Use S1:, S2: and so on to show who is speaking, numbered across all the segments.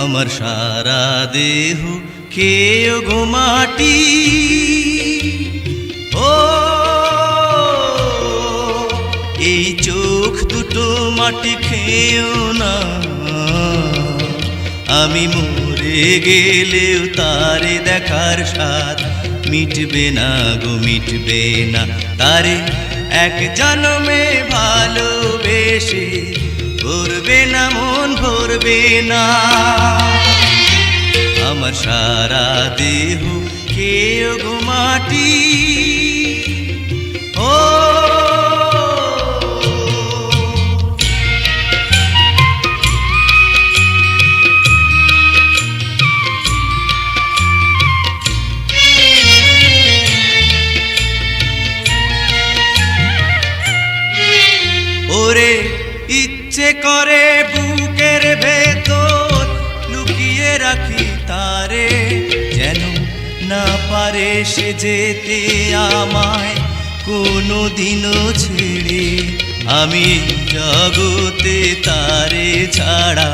S1: আমার সারা দেহ খেয়েও গো মাটি। ও এই চোখ দুটো মাটি খেয়েও না, আমি মরে গেলেও তারে দেখার স্বাদ মিটবে না গো, মিটবে না। তারে এক জন্মে ভালোবেসে ভরবে না মন, ভরবে না। আমার সারা দেহ খেয়েও গো মাটি। ও ওরে ইচ্ছে করে বুকের ভেতর লুকিয়ে রাখি তারে, যেন না পারে সে যেতে আমায় কোনো দিনও ছেড়ে। আমি জগতে তারে ছাড়া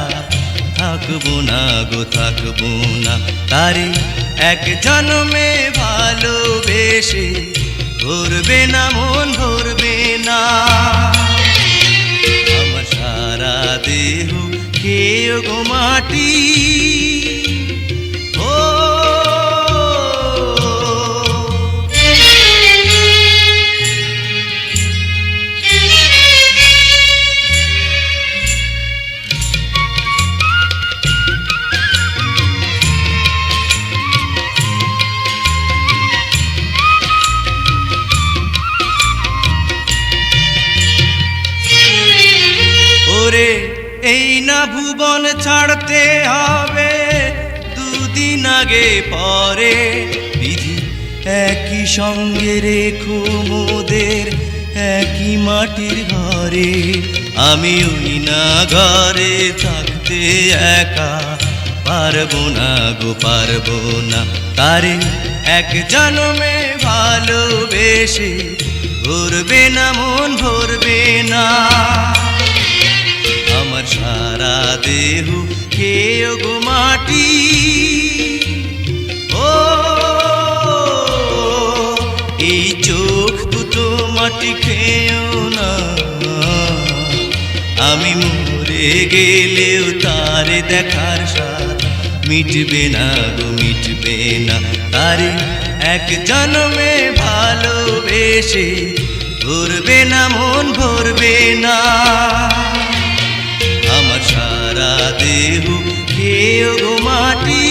S1: থাকবো না গো, থাকবো না। তারে এক জন্মে ভালোবেসে ভরবে না মন, ভরবে না। আমার সারা দেহ খেয়েও গো মাটি। ও ওরে এই না ভুবন ছাড়তে হবে দুদিন আগে পরে, বিধি একই সঙ্গে রেখো মোদের একই মাটির ঘরে। আমি ওই না ঘরে থাকতে একা পারবো না গো, পারবো না। তারে এক জন্মে ভালোবেসে ভরবে না মন, ভরবে না। আমার সারা দেহ খেয়েও গো মাটি। ও এই চোখ দুটো মাটি খেয়েও না, আমি মরে গেলেও তারে দেখার স্বাদ মিটবে না গো, মিটবে না। তারে এক জন্মে ভালোবেসে ভরবে না মন, ভরবে না। আমার সারা দেহ খেয়েও গো মাটি।